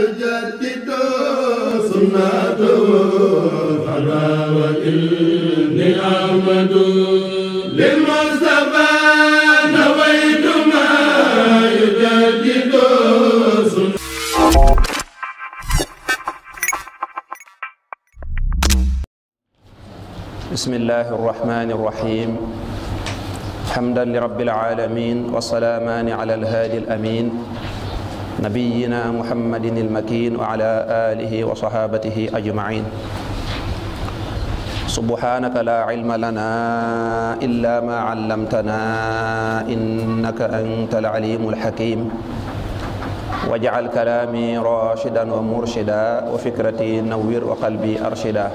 يجدد سنته فلا وإني أحمد للمصطفى نويت ما يجدد سنته. بسم الله الرحمن الرحيم. حمدا لرب العالمين والسلامان على الهادي الأمين نبينا محمد المكين وعلى آله وصحابته أجمعين. سبحانك لا علم لنا إلا ما علمتنا إنك أنت العليم الحكيم. واجعل كلامي راشدا ومرشدا وفكرتي نوّر وقلبي أرشدا.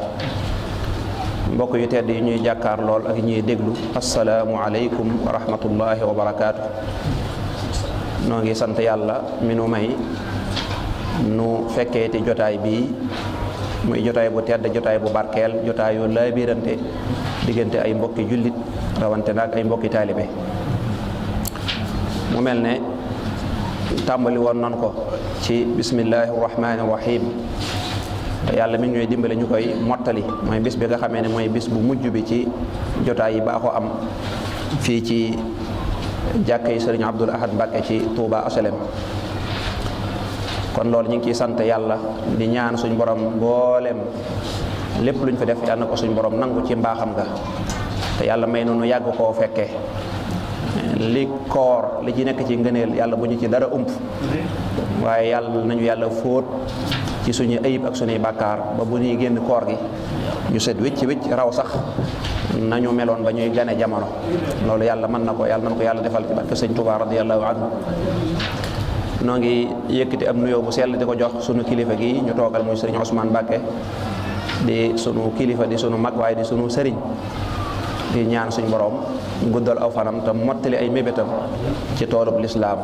mbokk yu tedd yi ñuy jàkkaar lool ak ñuy déglu asalaamu aleykum wa rahmatullahi wa barakaatu. noo ngi sant yàlla mi nu may nu fekkeeti jotaay bii muy jotaay bu tedd jotaay bu barkeel jotaay yu laabirante diggante ay mbokki jullit rawante naag ay mbokki taalibe. mu mel ne tàmbali woon nan ko ci bismillahi rahmaani rahim te yàlla mi ngi ñuy dimbale ñu koy mottali mooy bis bi nga xamee ne mooy bis bu mujj bi ci jotaay yi baaxoo am fii ci jàkka yi sëriñ Abdul Ahad Mbàkke ci Touba Asalem. kon loolu ñu ngi ciy sant yàlla di ñaan suñ borom mboolem lépp luñ fi def yàlla na ko suñ borom nangu ci mbaaxam ga te yàlla may noonu yàgg koo fekkee li koor li ci nekk ci ngëneel yàlla bu ñu ci dara ump waaye yàlla nañu yàlla fóot ci suñu ayib ak suñuy bàkkaar ba bu ñuy génn koor gi ñu set wicc raw sax nañu meloon ba ñuy gane jamono. loolu yàlla mën na ko yàlla defal ci barke sëñ Tuubaa radiyallahu anhu. noo ngi yëkkati am nuyoo bu sell di ko jox sunu kilifa gi ñu toogal muy sëriñ Ousmane Mbàkke di sunu kilifa di sunu mag waaye di sunu sëriñ di ñaan suñ borom guddal aw fanam te mottali ay mébétam ci toolub lislaam.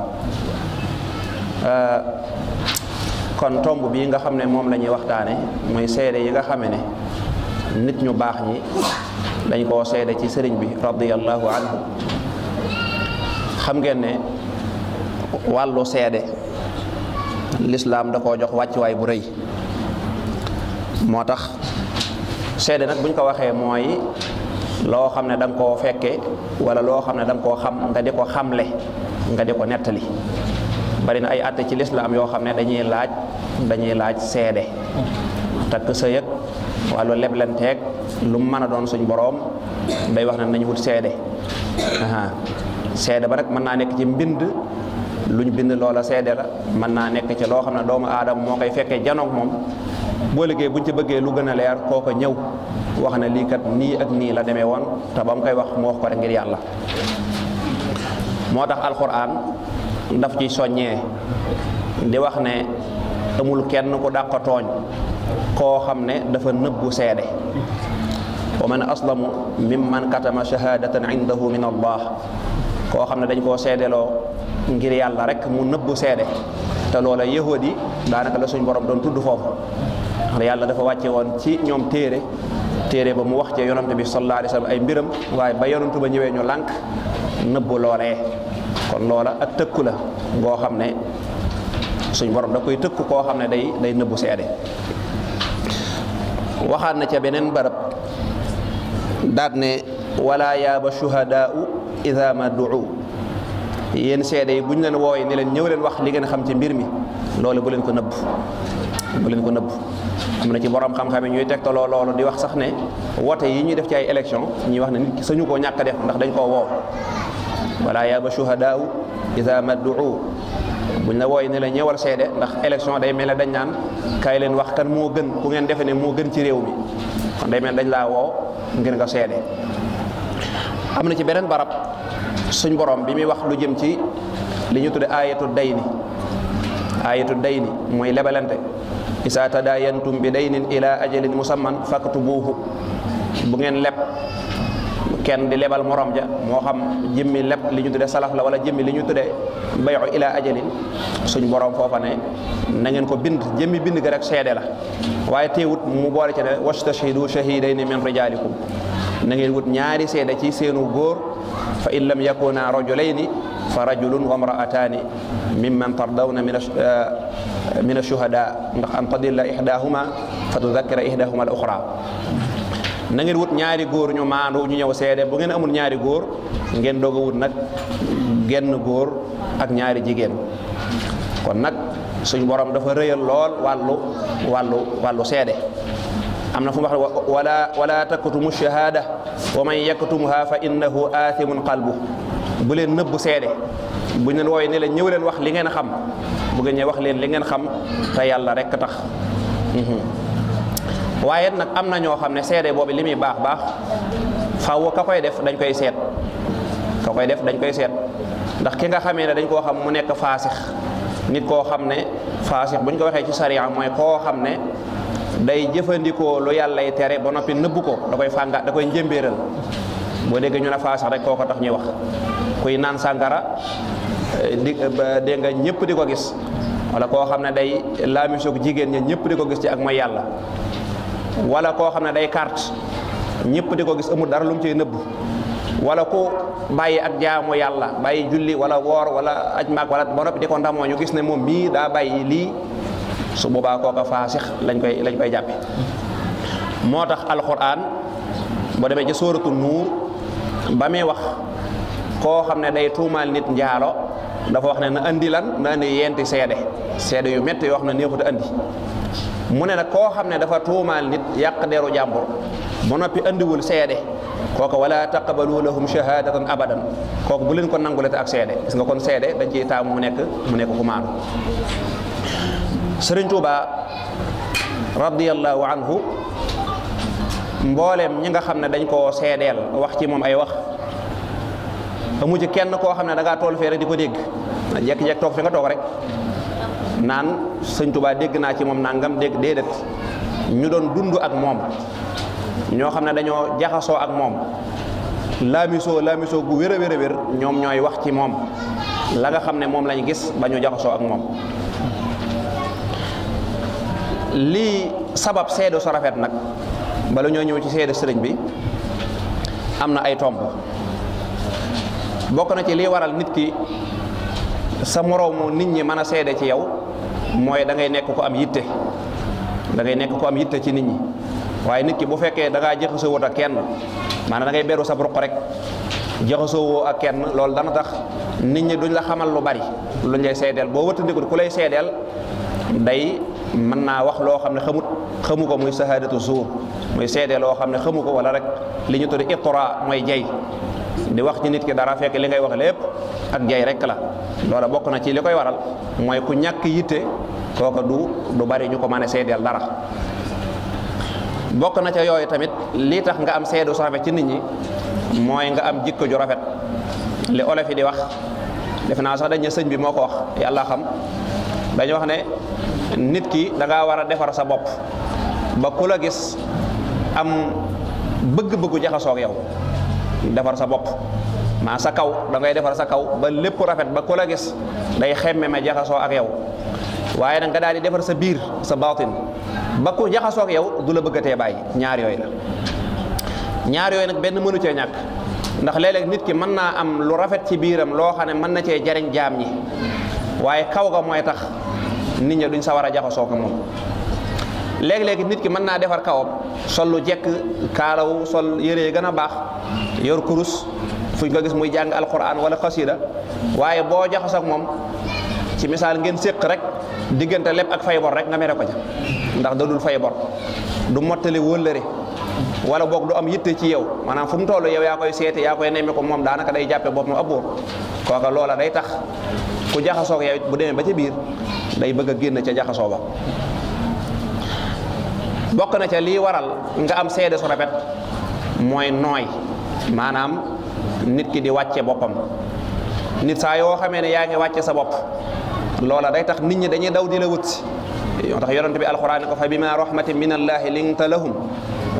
kon tomb bii nga xam ne moom la ñuy waxtaane mooy seede yi nga xame ne nit ñu baax ñi dañ koo seede ci sëriñ bi radiyallahu anhu. xam ngeen ne wàllu seede lislaam da koo jox wàccuwaay bu rëy. moo tax seede nag buñ ko waxee mooy loo xam ne da nga koo fekke wala loo xam ne da nga koo xam nga di ko xamle nga di ko nettali. bari na ay àtte ci lislaam yoo xam ne dañuy laaj seede. takk sa yëg wàllu leblanteeg lu mu mën a doon suñ boroom day wax ne nañ wut seede. seede ba nag mën naa nekk ci mbind luñ bind loola seede la, mën naa nekk ci loo xam ne doomu aadama moo koy fekkee janoog moom boo liggéey buñ ci bëggee lu gën a leer kooko ñëw wax ne lii kat nii ak nii la demee woon te ba mu koy wax mu wax ko rek ngir yàlla. moo tax alxuraan daf ci soññee di wax ne amul kenn ku dàq tooñ koo xam ne dafa nëbbu seede. wa man aslamu mimman katama shahadatan indahu min allah. koo xam ne dañ koo seedeloo ngir yàlla rek mu nëbbu seede te loola yahudi yi daanaka la suñ borom doon tudd foofu. ndax yàlla dafa wàcce woon ci ñoom téere ba mu wax ci yonante bi sallallahu alayhi wa sallam ay mbiram waaye ba yonantu ba ñëwee ñu lànk nëbbu loolee. kon loola ak tëkku la ngoo xam ne suñ borom da koy tëkku koo xam ne day nëbbu seede. waxaat na ca beneen barab daat ne wala yaaba shuhadaau ida ma duu. yéen seede yi buñ leen wooye ne leen ñëw leen wax li ngeen xam ci mbir mi loolu bu leen ko nëbb. am na ci borom xam-xam yi ñuy tegtaloo loolu di wax sax ne wote yi ñuy def ci ay élection ñuy wax ne nit ki sañu koo ñàkk a def ndax dañ koo woo. wala yaaba shuhadaau ida ma duu. buñ la wooye ne la ñëwal seede ndax élection day mel ne dañ naan kaay leen wax kan moo gën ku ngeen defe ne moo gën ci réew mi kon day mel dañ laa woo ngir nga seede. am na ci beneen barab suñ borom bi muy wax lu jëm ci li ñu tudde ayatu dayni mooy lebalante. isa tadayantum bi daynin ila ajalin musamman faktubuhu. bu ngeen leb kenn di lebal morom ja moo xam jëmmi leb li ñu tudde salaf la wala jëmmi li ñu tudde bayu ila ajalin suñ borom foofa ne na ngeen ko bind jëmmi bind ga rek seede la. waaye teewut mu boole ci ne wastashhidu shahidayni min rijalikum. na ngeen wut ñaari seede ci seenu góor fa in lam yakuna rajulayni fa rajulun wa mraataani mimman tardawna min ashuhada ndax an tadilla ihdahuma fa tudakkira ihdahuma al uxra na ngeen wut ñaari góor ñu maandu ñu ñëw seede. bu ngeen amul ñaari góor ngeen doog a wut nag genn góor ak ñaari jigéen. kon nag suñu borom dafa rëyal lool wàllu seede. am na fu mu wax wala taktumu shahada wa man yaktumha fa innahu aathimun qalbu. bu leen nëbbu seede. bu ñu leen wooyee ne la ñëw leen wax li ngeen xam bu ngeen ñëw wax leen li ngeen xam te yàlla rek tax. waaye nag am na ñoo xam ne seede boobu li muy baax baax faaw ka koy def dañ koy seet. ka koy def dañ koy seet ndax ki nga xamee ne dañ koo xam mu nekk faasix. nit koo xam ne faasix bu ñu ko waxee ci sariya mooy koo xam ne day jëfandikoo lu yàllay tere ba noppi nëbbu ko da koy fànga da koy njëmbéeral. boo déggee ñu ne faasix rek kooko tax ñuy wax. kuy naan sàngara dégg nga ñëpp di ko gis wala koo xam ne day laamisoog jigéen ña ñëpp di ko gis ci ak mooy yàlla. wala koo xam ne day carte ñëpp di ko gis amul dara lu mu ciy nëbbu. wala ku bàyyi ak jaamu yàlla bàyyi julli wala woor wala aj maag wala ba noppi di ko ndamoo ñu gis ne moom mii daa bàyyi lii su boobaa kooka faasix lañ koy jàppe. moo tax alquran boo demee ci sóoratu nuur ba muy wax koo xam ne day tuumaal nit njaalo dafa wax ne na andi na andi yenti seede yu métti yoo xam ne neexut a andi. mu ne nag koo xam ne dafa tuumaal nit yàq deru jàmbur ba noppi andiwul seede kooku wala taqbalu lahum shahadatan abadan kooku bu leen ko nangulete ak seede. gis nga kon seede dañ ciy taamu mu nekk ku maanu. Sëriñ Tuuba radiyallahu anhu mbooleem ñi nga xam ne dañ koo seedeel wax ci moom ay wax amu ci kenn koo xam ne da ngaa toll fee rek di ko dégg jekk-jekk toog fi nga toog rek naan Sëriñ Tuuba dégg naa ci moom nangam dégg déedéet. ñu doon dund ak moom ñoo xam ne dañoo jaxasoo ak moom laamisoo gu wér a wér ñoom ñooy wax ci moom la nga xam ne moom lañ gis ba ñu jaxasoo ak moom. lii sabab seede su rafet nag bala ñoo ñëw ci seede sëriñ bi am na ay tomb. bokk na ci lii waral nit ki sa moroomu nit ñi mën a seede ci yow mooy da ngay nekk ko am yitte. da ngay nekk ko am yitte ci nit ñi waaye nit ki bu fekkee da ngaa jaxasoo wut ak kenn maanaam da ngay beru sa ruq rek jaxasoo woo ak kenn loolu dana tax nit ñi duñ la xamal lu bari luñ lay seedeel boo wëttandikul ku lay seedeel day mën naa wax loo xam ne xamu ko muy sahadatu zuur muy seede loo xam ne xamu ko wala rek li ñu tudd ittira mooy jay di wax ci nit ki dara fekk li ngay wax lépp ak jay rek la. loola bokk na ci li koy waral mooy ku ñàkk yitte kooka du bari ñu ko mën a seedeel dara. bokk na ca yooyu tamit lii tax nga am seedu su rafet ci nit ñi mooy nga am jikko ju rafet. li olof yi di wax defe naa sax dañ ne sëñ bi moo ko wax yàlla xam dañu wax ne nit ki da ngaa war a defar sa bopp ba ku la gis am bëgg-bëggu jaxasoo ak yow. defar sa bopp maa sa kaw da ngay defar sa kaw ba lépp rafet ba ku la gis day xemme ma jaxasoo ak yow waaye nag nga daal di defar sa biir sa baatin ba ku jaxasoo ak yow du la bëggatee bàyyi. ñaar yooyu nag benn mënu cee ñàkk ndax léeg-léeg nit ki mën naa am lu rafet ci biiram loo xam ne mën na cee jariñ jaam ñi waaye kaw ga mooy tax nit ñi duñ sa war a jaxasoo ko moom. léegi-léegi nit ki mën naa defar kawam sol lu jekk kaalawu sol yére yi gën a baax yor kurus fu ñu ko gis muy jàng alquran wala xasida waaye boo jaxasoo ak moom ci misaal ngeen séq rek diggante lépp ak fay bor rek nga mere ko ca ndax da dul fay bor du mottali wóllëre wala boog du am yitte ci yow maanaam fu mu toll yow yaa koy seete yaa koy nemme ko moom daanaka day jàppe boppam ab buur kooka loola day tax ku jaxasoo ak yow bu demee ba ca biir day bëgg a génn ca jaxasoo ba. bokk na ca lii waral nga am seede su rafet mooy nooy maanaam nit ki di wàcce boppam. nit saa yoo xamee ne yaa ngi wàcce sa bopp loola day tax nit ñi dañuy daw di la wut si yoo tax yonent bi alquran ko fa bima rahmatin min allahi linta lahum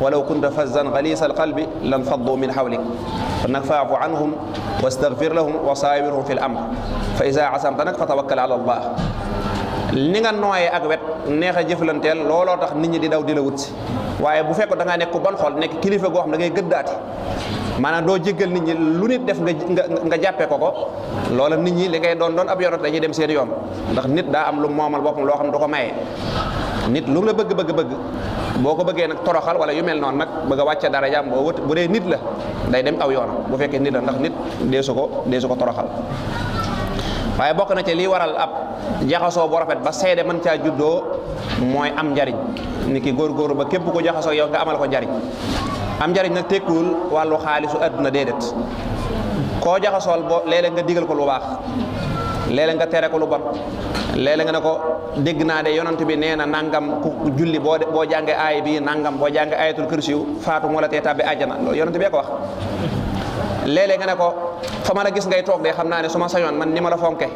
walaw kunta fazzan ghalisa alqalbi lan faddu min hawlik kon nag faafu anhum wastaghfir lahum wa saawirhum fi l amr fa iza asamta nag fa tawakkal ala allah. ni nga nooyee ak wet neex a jëflanteel looloo tax nit ñi di daw di la wut si waaye bu fekk da ngaa nekk ku bon xol nekk kilifa goo xam da ngay gëddaati maanaam doo jéggal nit ñi lu nit def nga jàppee ko loola nit ñi li ngay doon ab yonent dañuy dem seen yoon ndax nit daa am lu moomal boppam loo xam ne du ko maye. nit lu mu la bëgg boo ko bëggee nag toroxal wala yu mel noonu nag bëgg a wàcce darajaam bu dee nit la day dem aw yoonam bu fekkee nit la ndax nit deesu ko toroxal. waaye bokk na ci lii waral ab jaxasoo bu rafet ba seede mën caa juddoo mooy am njariñ nit ki góorgóorlu ba képp ko jaxasoo yow nga amal ko njariñ. am njariñ nag tekkuwul wàllu xaalisu àdduna déedéet koo jaxasool boo léeg-léeg nga digal ko lu baax léeg-léeg nga tere ko lu bon léeg-léeg nga ne ko dégg naa de yonent bi nee na nangam ku julli boo jàngee aay bi nangam boo jàngee ayatul kursiyu faatu moo la tee tàbbi àjjana loolu yonent bee ko wax. léeg-léeg nga ne ko fa ma la gis ngay toog de xam naa ne su ma sañoon man ni ma la fonke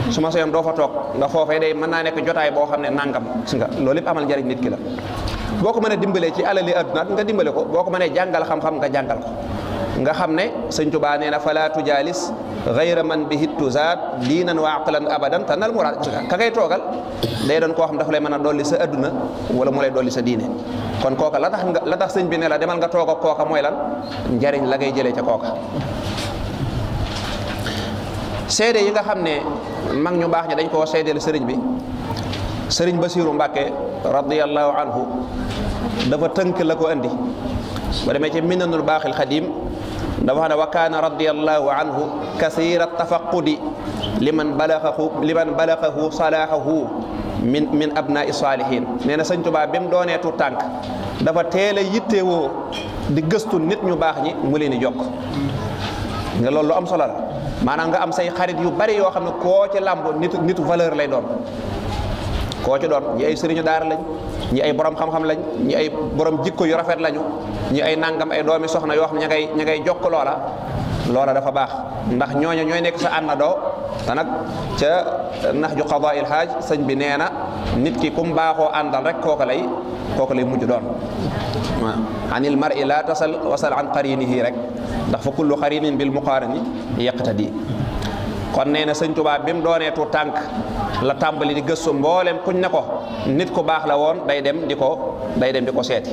su ma sañoon doo fa toog nga foofee day mën naa nekk jotaay boo xam ne nangam gis nga loolu lépp amal njariñ nit ki la. boo ko mënee dimbalee ci alali adduna nga dimbale ko boo ko mënee jàngal xam-xam nga jàngal ko nga xam ne sëñ Tuubaa nee na fala tujaalis gayra man bihi tuzaad diinan wa aqlan abadan tanal muraad ka ngay toogal day doon koo xam dafa lay mën a dolli sa adduna wala mu lay dolli sa diine kon kooka la tax sëñ bi ne la demal nga toog ak kooka mooy lan njariñ la ngay jëlee ca kooka. seede yi nga xam ne mag ñu baax ñi dañ koo seedeel sëriñ bi sëriñ Basiiru Mbàkke radiyallahu anhu dafa tënk la ko andi ba demee ci minanul baaxil xadim dafa wax ne wa kaana radiyallahu anhu kasiira tafaqudi liman balagahu salaahahu min abnaa'i saalihin nee na sëñ Tuubaa bi mu doonee tu tànk dafa teel a yittewoo di gëstu nit ñu baax ñi mu leen di jokk nga loolu lu am solo la maanaam nga am say xarit yu bari yoo xam ne koo ci làmb nitu valeur lay doon koo ci doon ñi ay sëriñu daara lañ ñi ay borom xam-xam lañ ñi ay borom jikko yu rafet lañu ñi ay nangam ay doomi soxna yoo xam ne ña ngay jokk loola dafa baax ndax ñooñu ñooy nekk sa àndandoo te nag ca nax ju qadaa'il haaj sëñ bi nee na nit ki kum baaxoo àndal rek kooka lay mujj doon waaw anil mar'i la tasal wasal an qarinihi rek ndax fa kullu qarinin bil muqarani yaqtadi kon nee na sëñ Tuubaa bi mu doonee tu tànk la tàmbali di gëstu mboolem kuñ ne ko nit ku baax la woon day dem di ko seeti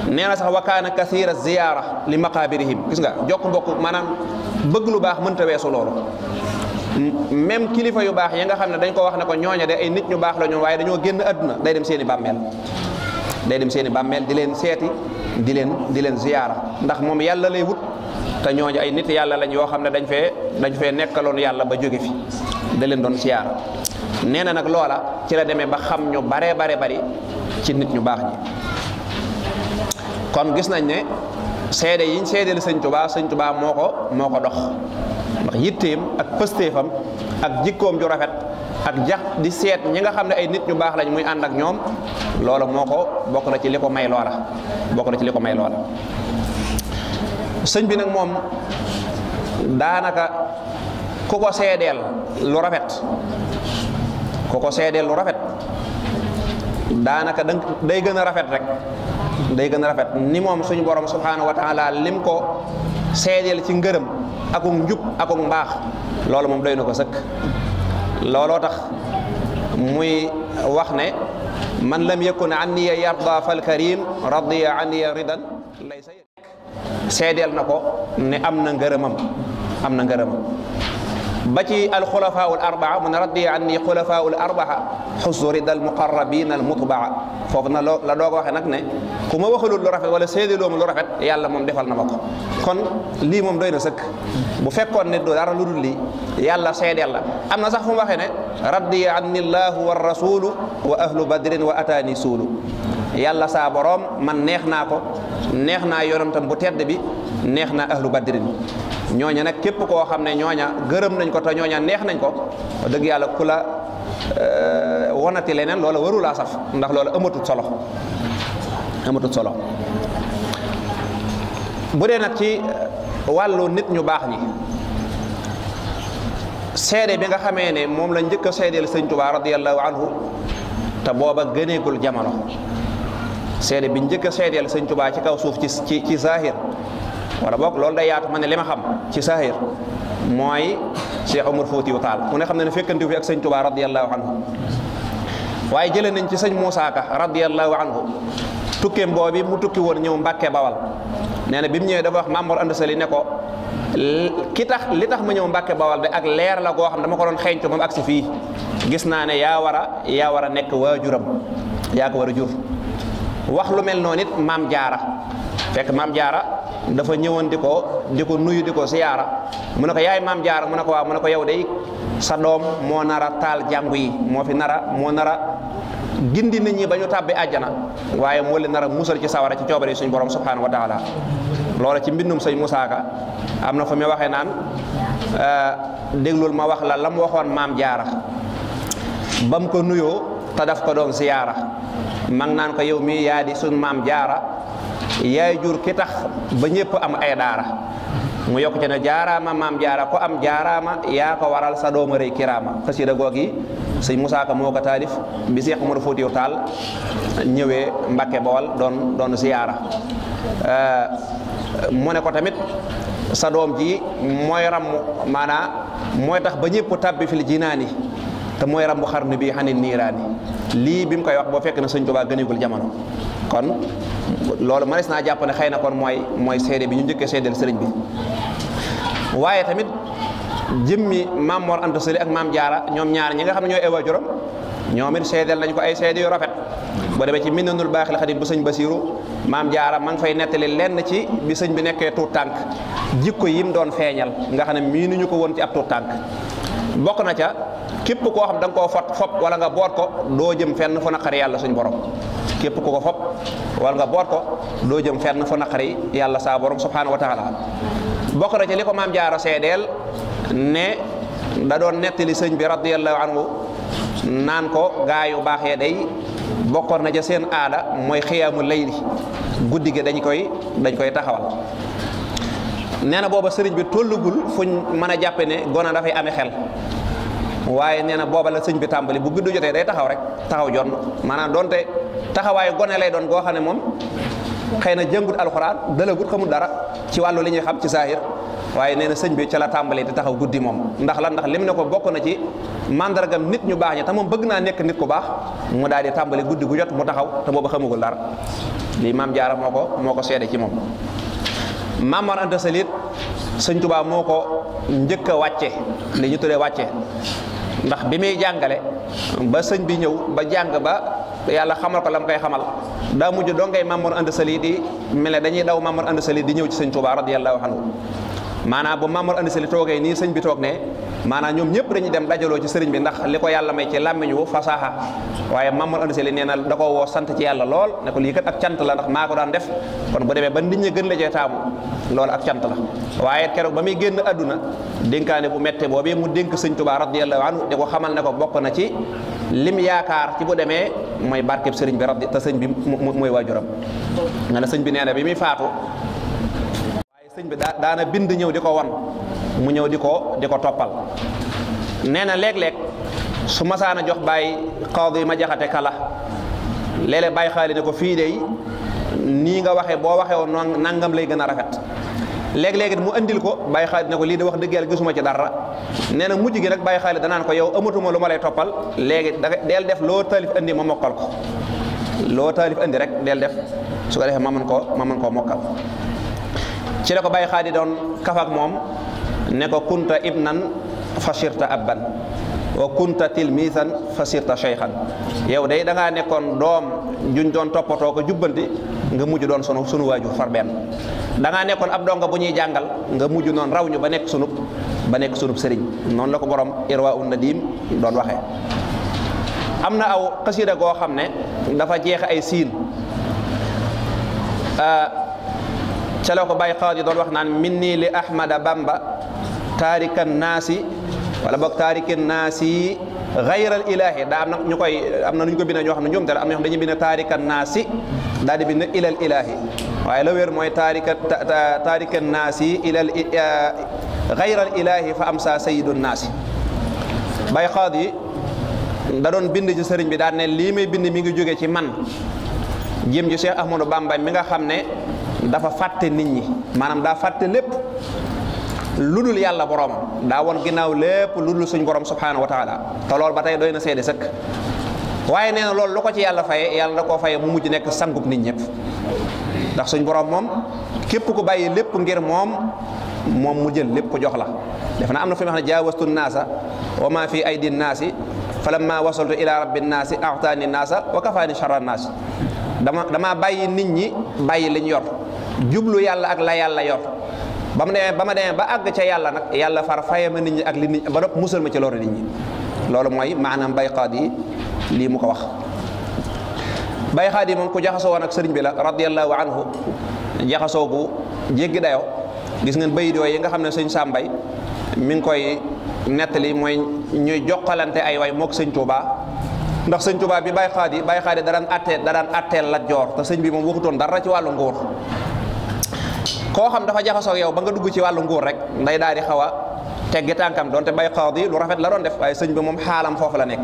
nee na sax wa kaana kathira ziyaara li maqaabirihim gis nga jokk mbokk maanaam bëgg lu baax mënta weesu loolu même kilifa yu baax yi nga xam ne dañ ko wax ne ko ñooña de ay nit ñu baax la ñoom waaye dañoo génn àdduna day dem seeni bàmmeel di leen seeti di leen ziyaara ndax moom yàlla lay wut te ñooñu ay nit yàlla lañ yoo xam ne dañ fee nekkaloon yàlla ba jóge fi da leen doon ziyaara nee na nag loola ci la demee ba xam ñu bare bari ci nit ñu baax ñi kon gis nañ ne seede yiñ seedeel sëñ Tuubaa moo ko dox ndax yitteem ak pëstéefam ak jikkoom ju rafet ak jax di seet ñi nga xam ne ay nit ñu baax lañ muy ànd ak ñoom loola bokk na ci li ko may loola sëñ bi nag moom daanaka ku ko seedeel lu rafet daanaka day gën a rafet rek ni moom suñu borom subhanahu wa taala lim ko seedeel ci ngërëm akuk njub akuk mbaax loolu moom doy na ko sëkk looloo tax muy wax ne man lam yakun anniya yarda fal karim radiya anniya ridan laysa seedeel na ko ne am na ngërëmam ba ci alxulafaau al arbaa mu ne radiya anni xulafaau al arbaa xusu rida al muqarrabin al mutbaa foofu na la doog a waxee nag ne ku ma waxalul lu rafet wala seedeeloo ma lu rafet yàlla moom defal na ma ko kon lii moom doy na sëkk bu fekkoon ne du dara lu dul lii yàlla seedeel la am na sax fu mu waxee ne radiya anni llahu wa rasulu wa ahlu badrin wa ataani suulu yàlla saa boroom man neex naa yonentam bu tedd bi neex naa ahlu badrin ñooña nag képp koo xam ne ñooña gërëm nañ ko te ñooña neex nañ ko wax dëgg yàlla ku la wonati leneen loola waru laa saf ndax loola amatut solo bu dee nag ci wàllu nit ñu baax ñi seede bi nga xamee ne moom la njëkk a seedeel sëñ Tuubaa radiyallahu anhu te booba gëneegul jamono seede bi njëkk a seedeel sëñ Tuubaa ci kaw suuf ci zahir wala boog loolu day yaatu ma ne li ma xam ci zahir mooy Cheikh Omar Foutiyou Tall ku ne xam ne fekkanti fi ak sëñ Tuubaa radiyallahu anhu waaye jëlee nañ ci sëñ Moussa Ka radiyallahu anhu tukkeem boobi mu tukki woon ñëw Mbàkke Bawal nee na bi mu ñëwee dafa wax Maam Mor Anta Sali ne ko li tax ma ñëw Mbàkke Bawal de ak leer la goo xam dama ko doon xeeñtu moom ak si fii gis naa ne yaa war a nekk waajuram yaa ko war a jur. wax lu mel noonu it Maam Jaara fekk Maam Jaara dafa ñëwoon di ko nuyu di ko siyaara mu ne ko yaay Maam Jaara mu ne ko waaw mu ne ko yow day sa doom moo nar a taal jàngu yi moo nar a gindi nit ñi ba ñu tàbbi àjjana waaye moo leen nar a musal ci sawara ci coobare suñu borom subhanahu wa taala. loola ci mbindum sëñ Musaa Ka am na fa muy waxee naan déglul ma wax la mu waxoon Maam Jaara ba mu ko nuyoo te daf ko doon siyaara mag naan ko yow mii yaa di suñ Maam Jaara yaay jur ki tax ba ñëpp am ay daara mu yokk ci ne jaaraama Maam Jaara ko am jaaraama yaa ko waral sa dooma rëy kiraama xasida googi sëñ Musaa Ka moo ko taalif bi Seex Umar Fuutiyu Taal ñëwee Mbàkke Bawal doon siyaara mu ne ko tamit sa doom ji mooy ramm maanaa mooy tax ba ñëpp tàbbi fil jinaani te mooy rambu xarnu bi xanit niiraani lii bi mu koy wax boo fekk na sëñ Tuubaa gënigul jamono kon loolu mënees naa jàpp ne xëy na kon mooy seede bi ñu njëkkee seedeel sëriñ bi. waaye tamit jëmmi Maam Mor Anta Sali ak Maam Jaara ñoom ñaar ñi nga xam ne ñooy ay waajuram ñoom it seedeel nañ ko ay seede yu rafet boo demee ci Minanul Baaxil Xadiim bu sëñ Basiiru Maam Jaara ma ngi fay nettali lenn ci bi sëñ bi nekkee tuut tànk jikko yim doon feeñal nga xam ne miinuñu ko woon ci ab tuut tànk bokk na ca képp koo xam da nga koo fop wala nga boot ko doo jëm fenn fu naqari yàlla suñ borom képp ku ko fop wala nga boot ko doo jëm fenn fu naqari yàlla saa borom subhanahu wa taala bokk na ca li ko Maam Jaara seedeel ne da doon nettali sëñ bi radiyallahu anhu naan ko gaa yu baax yee day bokkoon na ca seen aada mooy xiyaamu layli guddi gi dañ koy taxawal. nee na booba sëriñ bi tollugul fuñ mën a jàppe ne gone dafay amee xel waaye nee na booba la sëñ bi tàmbali bu guddi jotee day taxaw rek taxaw jonn maanaam donte taxawaayu gone lay doon goo xam ne moom xëy na jëngut alxuraan dalagut xamul dara ci wàllu li ñuy xam ci saahir waaye nee na sëñ bi ca la tàmbalee di taxaw guddi moom ndax lim ne ko bokk na ci mandargam nit ñu baax ñi te moom bëgg naa nekk nit ku baax mu daal di tàmbali guddi gu jot mu taxaw te booba xamugul dara lii Maam Jaara moo ko seede ci moom. Maam Mor Anta Sali sëñ Tuubaa moo ko njëkk a wàcce li ñu tuddee wàcce ndax bi muy jàngale ba sëñ bi ñëw ba jàng ba yàlla xamal ko la mu koy xamal daa mujj dongay Maam Mor Anta Sali di mel ne dañuy daw Maam Mor Anta Sali di ñëw ci sëñ Tuubaa radiyallahu anhu maanaam bu Maam Mor Anta Sali toogee nii sëñ bi toog ne maanaam ñoom ñëpp dañuy dem dajaloo ci sëriñ bi ndax li ko yàlla may ci làmmiñ wu fasaaxa waaye Maam Mor Anta Sali nee na da ko woo sant ci yàlla lool ne ko lii kat ak cant la ndax maa ko daan def kon bu demee ba nit ñi gën la cee taamu loolu ak cant la waaye keroog ba muy génn àdduna dénkaane bu mette boobee mu dénk sëñ Tuubaa radiyallahu anhu di ko xamal ne ko bokk na ci lim yaakaar ci bu demee mooy barkeb sëriñ bi te sëñ bi mooy waajuram nga ne sëñ bi nee na bi muy faatu waaye sëñ bi daana bind ñëw di ko wan mu ñëw di ko toppal nee na léeg-léeg su masaana jox bàyyi Qaadi ma jaxate kala léeg-léeg bàyyi xaali ne ko fii de nii nga waxee boo waxee woon nangam lay gën a rafet léeg-léegi mu andil ko bàyyi xaali ne ko lii de wax dëgg yàlla gisuma ci dara nee na mujj gi nag bàyyi xaali danaan ko yow amatuma lu ma lay toppal léegi del def loo taalif andi ma mokkal ko loo taalif andi rek del def su ko defee ma mën koo mokkal ci la ko bàyyi xaali doon kafak moom ne ko kunta ibnan fasirta abban wa kunta tilmisan fasirta shaykhan yow day da ngaa nekkoon doom juñ doon toppatoo ko jubbanti nga mujj doon sunu waajur far benn da ngaa nekkoon ab donga bu ñuy jàngal nga mujj noonu raw ñu ba nekk sunub sëriñ noonu la ko borom Irwaa'un Nadiim doon waxee. am na aw xasida goo xam ne dafa jeexe ay siin ca la ko Baay Qaadi doon wax naan minni li Ahmada Bamba taarikan naasi wala boog taarikan naasi xayral ilaahi daa am na ñu ko bind ñoo xam ne ñoom dara am na ñoo xam dañuy bind taarikan naasi daal di bind ilal ilaahi waaye la wér mooy taarikan naasi ilal xayral ilaahi fa am saa sayyidun naasi. Baay Qaadi da doon bind ci sëriñ bi daan ne lii may bind mi ngi jóge ci man jëm ci Cheikh Ahmadou Bamba mi nga xam ne dafa fàtte nit ñi maanaam daa fàtte lépp lu dul yàlla boromam daa woon ginnaaw lépp lu dul suñ borom subhanahu wa taala te loolu ba tey doy na seede sëkk waaye nee na loolu lu ko ci yàlla faye yàlla da koo faye mu mujj nekk sangub nit ñëpp ndax suñ borom moom képp ku bàyyi lépp ngir moom mu jël lépp ko jox la. def na am na fi mu wax ne jaawastu naasa wa ma fi aydi naasi falamma wasaltu ila rabbi naasi a'taani naasa wa kafaani sharra naasi. dama bàyyi nit ñi bàyyi liñ yor jublu yàlla ak la yàlla yor ba ma demee ba àgg ca yàlla nag yàlla far fayama nit ñi ak li nit ba nopp musal ma ci loolu nit ñi. loolu mooy maanaam bayqaat yi lii mu ko wax. bayxaat yi moom ku jaxasoo woon ak sëriñ bi la radiyallahu anhu jaxasoo gu jéggi dayo gis ngeen bayit yooyu yi nga xam ne sëñ Sàmbay mi ngi koy nettali mooy ñuy jokkalante ay way mook sëñ Touba ndax sëñ Touba bi bayxaat yi da daan atteel Lat Joor te sëñ bi moom waxutoon dara ci wàllu nguur. koo xam dafa jaxasoo ak yow ba nga dugg ci wàllu nguur rek nday daal di xaw a teggi tànkam doonte bayxaat yi lu rafet la doon def waaye sëñ bi moom xaalam foofu la nekk.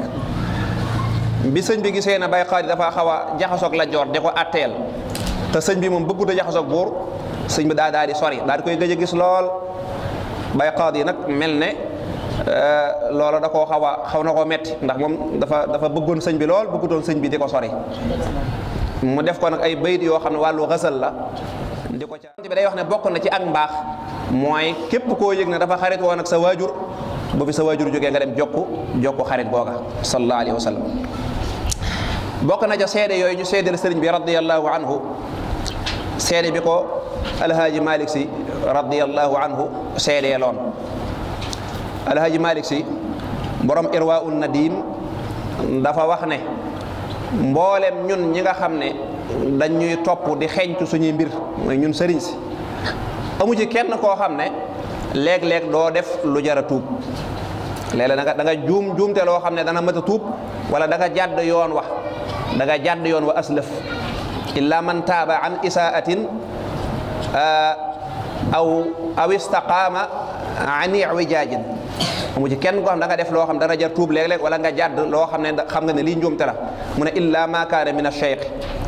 bi sëñ bi gisee na bayxaat yi dafa xaw a jaxasoog Lat Joor di ko atteel te sëñ bi moom bëggut a jaxasoog buur sëñ bi daal di sori daal di koy gëj a gis lool. bayxaat yi nag mel ne loola da koo xaw na koo metti ndax moom dafa bëggoon sëñ bi lool bëggutoon sëñ bi di ko sori mu def ko nag ay bayit yoo xam ne wàllu xasal la di ko ca bi day wax ne bokk na ci ak mbaax mooy képp koo yëg ne dafa xarit woon ak sa waajur bu fi sa waajur jógee nga dem jokku xarit googa sallallahu alayhi wa sallam. bokk na ca seede yooyu ñu seedeel sëriñ bi radiyallahu anhu seede bi ko alhaaji Malick si radiyallahu anhu seedee loon. alhaaji Malick si borom irwaa'un nadim dafa wax ne mboolem ñun ñi nga xam ne dañ ñuy topp di xeeñtu suñuy mbir mooy ñun sëriñ si amu ci kenn koo xam ne léeg-léeg doo def lu jar a tuub léeg-léeg da nga juumte loo xam ne dana mat a tuub wala da nga jàdd yoon wa aslëf illa man taaba an isaatin aw istaqaama an i'wijaajin amu ci kenn koo xam da nga def loo xam dana jar tuub léeg-léeg wala nga jàdd loo xam ne xam nga ne lii njuumte la mu ne illa ma kaana min ash-shaykh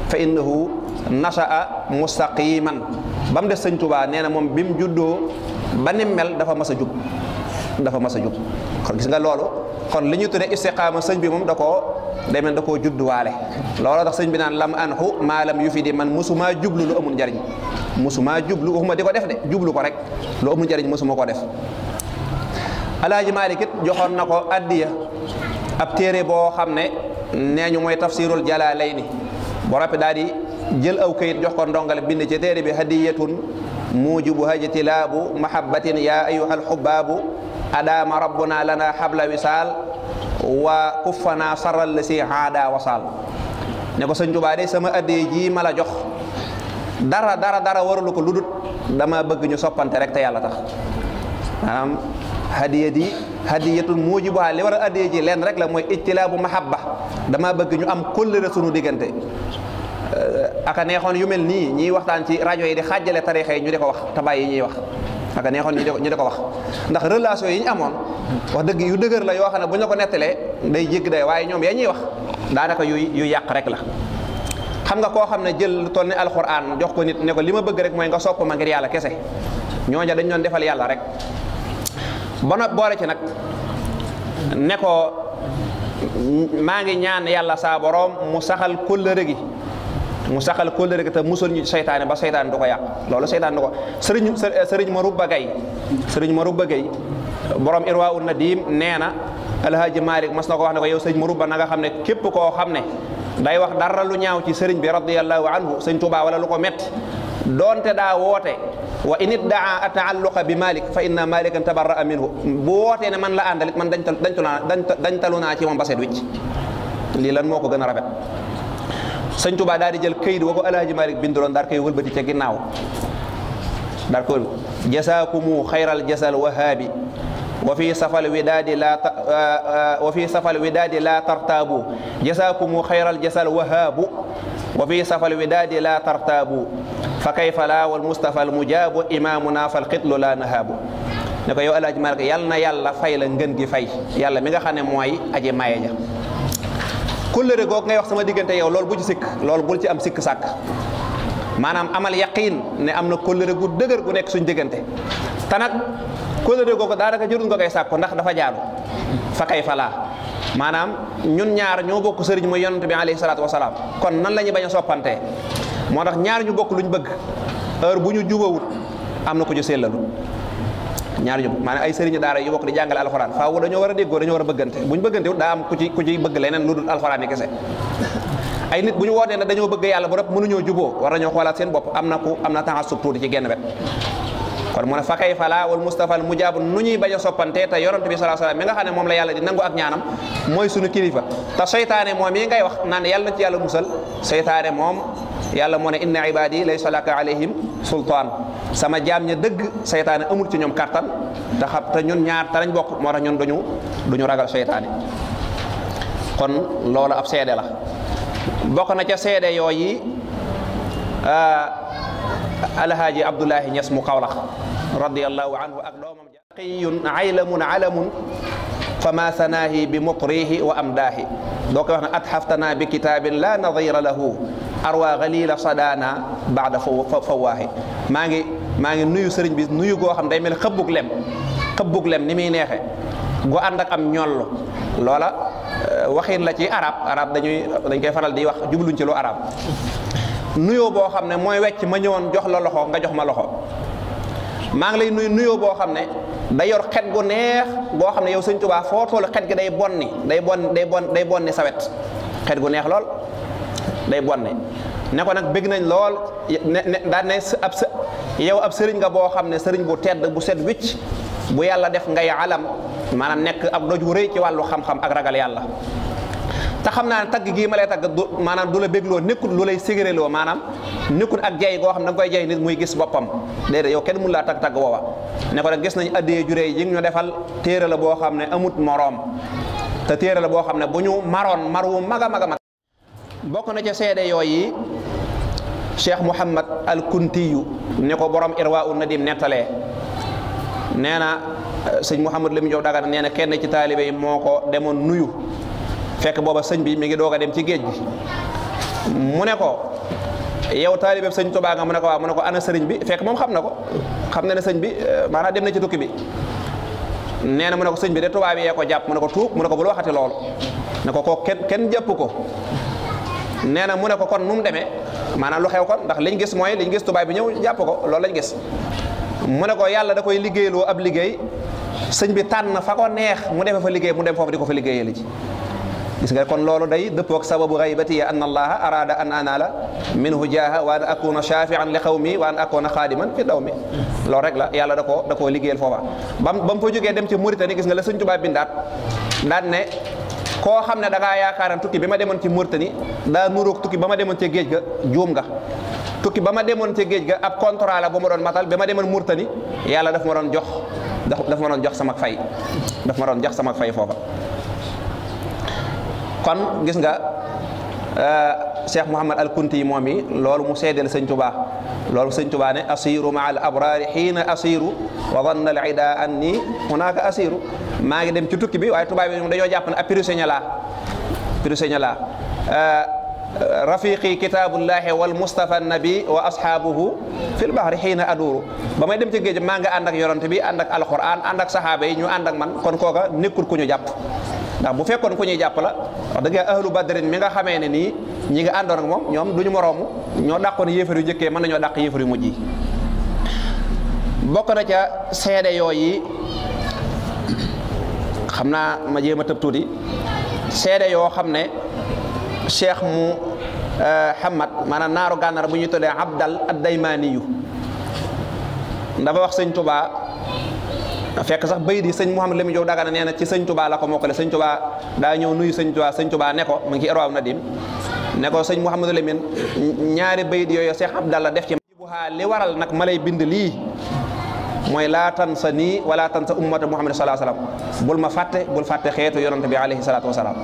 fa innahu nasha'a mustaqiman ba mu des sëñ Tuubaa nee na moom bi mu juddoo ba ni mel dafa mas a jub kon gis nga loolu kon li ñu tuddee istiqaama sëñ bi moom da koo judduwaale looloo tax sëñ bi naan lam anhu maa lam yufidi man musuma jublu lu amul njariñ musuma jublu waxuma di ko def de jublu ko rek lu amul njariñ musuma ko def. Alaaji Maalik it joxoon na ko addiya ab téere boo xam ne nee ñu mooy tafsirul jalaalayni bo rappi daal di jël aw kayit jox ko ndongale bind ci téere bi hadiyatun mujibu hajtilaabu mahabbatin ya ayyuhal xubbaabu adaama rabbuna lana habla wisaal wa kuffana sarral la si aada wasaal ne ko sëñ Tuubaa de sama addiya ji ma la jox dara warulu ko ludut dama bëgg ñu soppante rek te yàlla tax maanaam hadiyatun mujibuha li war a addiya ji leen rek la mooy ijtilaabu mahabba dama bëgg ñu am kóllëre sunu diggante aka neexoon yu mel nii ñiy waxtaan ci rajo yi di xàjjale tarixa yi ñu di ko wax te bàyyi ñuy wax aka neexoon ñu di ko wax ndax relation yi ñu amoon wax dëgg yu dëgër la yoo xam ne bu ñu la ko nettalee day jégg day waaye ñoom yaa ñuy wax daanaka yu yàq rek la. xam nga koo xam ne jël lu toll ni alxuraan jox ko nit ne ko li ma bëgg rek mooy nga sopp ma ngir yàlla kese ñooña dañ doon defal yàlla rek ba noppi boole ci nag ne ko maa ngi ñaan yàlla saa borom mu saxal kóllëre gi te musul ñu seytaane ba seytaane du ko yàq loolu seytaane du ko sëriñ Marubba Gay borom irwaa'u nadim nee na alhaaji Malick mas na ko wax ne ko yow sëriñ Marubba na nga xam ne képp koo xam ne day wax dara lu ñaaw ci sëriñ bi radiyallahu anhu sëñ Tuubaa wala lu ko metti doonte daa woote wa in iddaa ataalluqa bi Malik fa inna malikan tabarra'a minhu bu wootee ne man la àndalit man dañtalu naa ci moom ba set wicc lii lan moo ko gën a rafet sëñ Tuubaa daal di jël këyit wa ko alhaaji Malik binduloon daal koy wëlbati ca ginnaaw daal ko jasaakumu xayral jasal wahaabi wa fi safal widaadi la tartaabu jasaakumu xayral jasal wahaabu wa fi safal widaadi la tartaabu fa kayfa la wal mustafa al mujaabu imaamuna fal xitlu la nahaabu ne ko yow alaaji Malik yal na yàlla fay la ngën gi fay yàlla mi nga xam ne mooy aji maye ja kóllëre googu ngay wax sama diggante yow loolu bu ci sikk loolu bul ci am sikk sàkk maanaam amal yaqiin ne am na kóllëre gu dëgër gu nekk suñ diggante te nag kóllëre googu daanaka jërul nga koy sàkku ndax dafa jaaru fa kayfa la maanaam ñun ñaar ñoo bokk sëriñ mooy yonent bi alayhi salaatu wasalaam kon nan la ñuy bañ a soppantee moo tax ñaar ñu bokk luñ bëgg heure bu ñu jubawut am na ko ci sellalu ñaar ñu maanaam ay sëriñu daara yu bokk di jàngale alxuraan faaw dañoo war a déggoo dañoo war a bëggante bu ñu bëggante wut daa am ku ci bëgg leneen lu dul alxuraan yi kese ay nit bu ñu wootee ne dañoo bëgg yàlla ba rek mënuñoo juboo war nañoo xoolaat seen bopp am na taxasub tuuti ci genn wet kon mu ne fa kay fala wal mustafa al mujaabu nu ñuy bañ a soppante te yonent bi sallallahu alayhi wasallam mi nga xam ne moom la yàlla di nangu ak ñaanam mooy suñu kilifa te seytaane moom yi ngay wax naan yàlla na ci yàlla musal seytaane moom yàlla moo ne inna ibadi laysa laka alayhim sultaan sama jaam ña dëgg seytaane amul ci ñoom kattan te ñun ñaar te lañ bokk moo tax ñun duñu ragal seytaane kon loolu ab seede la bokk na ca seede yooyu alhaaji Abdullahi Ñas mu Kawlax radiyallahu anhu ak doomam taqiyun aylamun alamun fama sanaahi bi mutrihi wa amdaahi doo koy wax ne atxaftana bi kitaabin la nadira lahu arwa galila sadana baada fawaahi maa ngi nuyu sëriñ bi nuyu goo xam day mel xëbbug lem ni muy neexe gu ànd ak am ñoll loola waxin la ci arab dañ koy faral di wax jubluñ ci lu arab nuyoo boo xam ne mooy wecc ma ñëwoon jox la loxo nga jox ma loxo maa ngi lay nuyoo boo xam ne day yor xet gu neex goo xam ne yow sëñ Tuubaa foo toll xet gi day bonni sawet xet gu neex lool day bonni ne ko nag bëgg nañ lool daan ne yow ab sëriñ nga boo xam ne sëriñ bu tedd bu set wicc bu yàlla def ngay alam maanaam nekk ab doj wu rëy ci wàllu xam-xam ak ragal yàlla te xam naa ne tagg gii ma lay tagg maanaam du la bégloo nekkul lu lay ségéréloo maanaam nekkul ak jay goo xam ne da nga koy jay nit muy gis boppam déedéet yow kenn mun laa tagg woowa ne ko nag gis nañ addiyee juré yi ñu defal téere la boo xam ne amut moroom te téere la boo xam ne bu ñu maroon mar wu mag a mag a mag bokk na ca seede yooyu Cheikh Mouhamad al Kuntiyu ne ko borom Irwa u Nadim nettalee nee na sëñ Mouhamad Lamine Diop Dagana nee na kenn ci taalibe yi moo ko demoon nuyu fekk booba sëñ bi mi ngi doog a dem ci géej gi mu ne ko yow taalibe sëñ Tuubaa nga mu ne ko waaw mu ne ko ana sëriñ bi fekk moom xam na ko xam na ne sëñ bi maanaam dem na ci tukki bi nee na mu ne ko sëñ bi de tubaab yee ko jàpp mu ne ko tuub mu ne ko bul waxati loolu ne ko kooku kenn jàpp ko nee na mu ne ko kon nu mu demee maanaam lu xew kon ndax liñ gis mooy liñ gis tubaab bi ñëw jàpp ko loolu lañ gis mu ne ko yàlla da koy liggéeyloo ab liggéey sëñ bi tànn fa ko neex mu defee fa liggéey mu dem foofu di ko fa liggéeyee li ci gis nga kon loolu day dëppoog sababu gaybati an allaha arada an anala minhu jaaha wa an akuna shafian li qawmi wa an akuna xaadiman fi dawmi loolu rek la yàlla da koo liggéeyal foofa ba mu fa jógee dem ci Mauritanie gis nga la sëñ Tuubaa bindaat daan ne koo xam ne da ngaa yaakaaran tukki bi ma demoon ci Mauritanie daa nuroog tukki ba ma demoon ci géej ga juum nga tukki ba ma demoon ci géej ga ab contrat la bu ma doon matal ba ma demoon Mauritanie yàlla daf ma doon jox sama fay foofa kon gis nga Cheikh Mouhamad al Kunti yi moom yi loolu mu seedeel sëñ Tuubaa loolu sëñ Tuubaa ne asiru maa al abraari xiina asiru wa danna al ida anni hunaka asiru maa ngi dem ci tukki bi waaye tubaab bi ñoom dañoo jàpp ne ab prisonnier laa rafiqi kitaabullahi wal mustafa nabi wa ashaabuhu fil bahri xiina aduru ba may dem ci géej maa ngi ànd ak yonent bi ànd ak alquran ànd ak saxaaba yi ñu ànd ak man kon kooka nekkul ku ñu jàpp ndax bu fekkoon ku ñuy jàpp la wax dëgg yàlla ahlu badrin mi nga xamee ne nii ñi nga àndoon ak moom ñoom duñu moroomu ñoo dàqoon yéefar yu njëkkee mën nañoo dàq yéefar yu mujj yi bokk na ca seede yooyu xam naa ma jéem a tëb tuuti seede yoo xam ne cheikh mu Hamad maanaam naaru gànnaar bu ñuy tuddee Abdal ad-Daymaaniyu dafa wax sëñ Tuubaa fekk sax bayit yi sëñ Mouhamad Lamine Diop Dagana nee na ci sëñ Tuubaa la ko mokkale sëñ Tuubaa daa ñëw nuyu sëñ Tuubaa ne ko mu ngi ci Irwaa Nadim ne ko sëñ Mouhamad Lamine ñaari bayit yooyu Cheikh Abdallah def ci buhaa li waral nag ma lay bind lii mooy laa tansa nii wala tansa ummata Muhammad sallallahu alayhi wasallam bul fàtte xeetu yonante bi alayhi salaatu wasalaam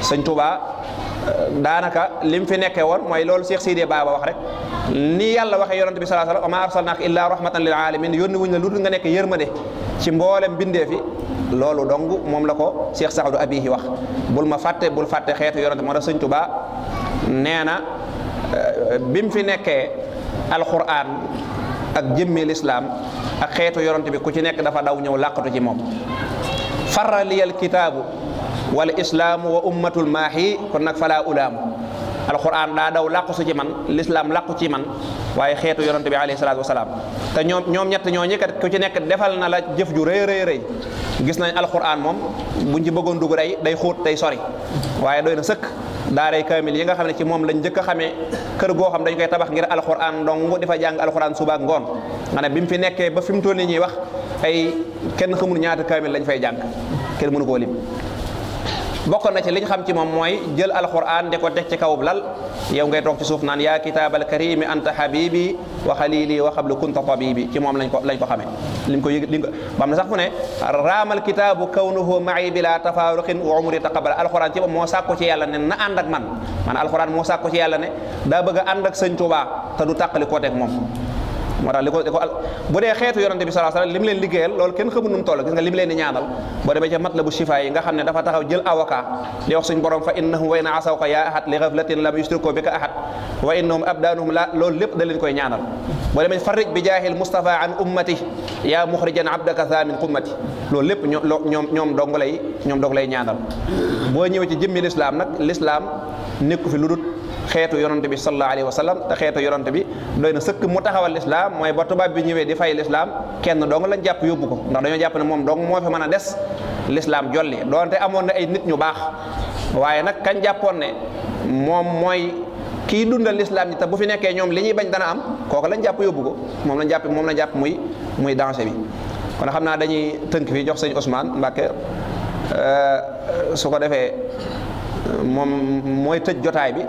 sëñ Tuubaa daanaka lim fi nekkee woon mooy loolu Cheikh Sidé Baba wax rek ni yàlla waxee yonante bi sallallahu alayhi wasallam wa maa arsalnaaka illaa rahmatan lil alamin yónni wuñ la lu dul nga nekk yërmande ci mboolem bindee fi loolu dong moom la ko Cheikh Saadu Abihi wax bul fàtte xeetu yonante moo tax sëñ Tuubaa nee na bi mu fi nekkee alquran ak jëmmi lislaam ak xeetu yonante bi ku ci nekk dafa daw ñëw làqatu ci moom farra liyal kitaabu wal islaamu wa ummatul maahi kon nag falaa ulaamu alquran daa daw làqu su ci man lislaam làqu ci man waaye xeetu yonante bi alayhi salaatu wasalaam te ñoom ñett ñooñu kat ku ci nekk defal na la jëf ju rëy rëy rëy gis nañ alquran moom buñ ci bëggoon dugg day xóot day sori waaye doy na sëkk daaray kaamil yi nga xam ne ci moom lañ njëkk a xamee kër goo xam dañ koy tabax ngir alquran dong di fa jàng alquran suba ak ngoon nga ne bi mu fi nekkee ba fi mu toll nii ñuy wax ay kenn xamul ñaata kaamil lañ fay jàng kenn mënu koo lim bokkoon na ci liñ xam ci moom mooy jël alquran di ko teg ci kawub lal yow ngay toog ci suuf naan yaa kitaabal karimi anta habibi wa xalili wa xablu kunta tabibi ci moom lañ ko xamee liñ ko yëg bam na sax fu ne raamal kitaabu kawnuhu ma'i bila tafaaruqin wa umri taqabala alquran ci moom moo sàkku ci yàlla ne na ànd ak man maanaam alquran moo sàkku ci yàlla ne daa bëgg a ànd ak sëñ Tuubaa te du tàqali koo teg moom moo tax li ko bu dee xeetu yonante bi sallallahu alayhi wasallam li mu leen liggéeyal loolu kenn xamul nu mu toll gis nga li mu leen di ñaanal boo demee ca matlabu shifa yi nga xam ne dafa taxaw jël avocat di wax suñ borom fa innahum wa in asawka ya ahad li ghaflatin lam yushriku bika ahad wa innahum abdanuhum la loolu lépp da leen koy ñaanal boo demee farrij bi jaahil mustafa an ummati ya mukhrijan abdaka tha min qummati loolu lépp ñoom dong lay ñaanal boo ñëwee ci jëmmi lislaam nag lislaam nekku fi lu dul xeetu yonante bi sallallahu alayhi wa sallam te xeetu yonante bi doy na sëkk mu taxawal lislaam mooy ba tubaab bi ñëwee di fay lislaam kenn dong lañ jàpp yóbbu ko ndax dañoo jàpp ne moom dong moo fi mën a des lislaam jolli doonte amoon na ay nit ñu baax waaye nag kañ jàppoon ne moom mooy kii dundal lislaam ji te bu fi nekkee ñoom li ñuy bañ dana am kooku lañ jàpp yóbbu ko moom lañ jàpp muy danger bi kon xam naa dañuy tënk fii jox sëñ Ousmane Mbacke su ko defee moom mooy tëj jotaay bi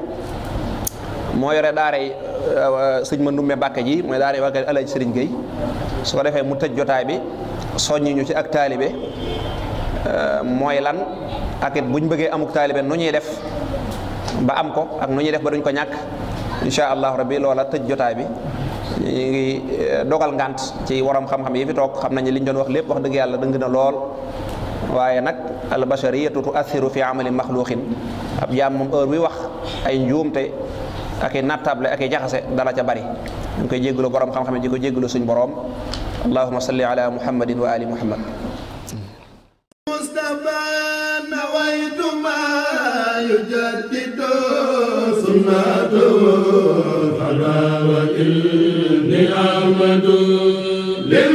moo yore daaray sëñ Mandoumbe Mbàkke ji mooy daaray waa Alaaji Sëriñ Gueye su ko defee mu tëj jotaay bi soññi ñu ci ak taalibe mooy lan ak it buñ bëggee amuk taalibe nu ñuy def ba am ko ak nu ñuy def ba duñ ko ñàkk insha allahu rabbi loola tëj jotaay bi ñu ngi dogal ngant ci waram xam-xam yi fi toog xam nañu liñ doon wax lépp wax dëgg yàlla dëng na lool waaye nag al bashariyatu tuathiru fi amali maxluqin ab jaam moom heure bi wax ay njuumte ak i nattable ak i jaxase dala ca bari ñu koy jéggalu borom xam-xam di ko jéggalu suñ borom allahumma salli ala muhammadin wa ali muhammad mustafa nawaytu ma yujaddidu sunnatu fala wa inni amadu lil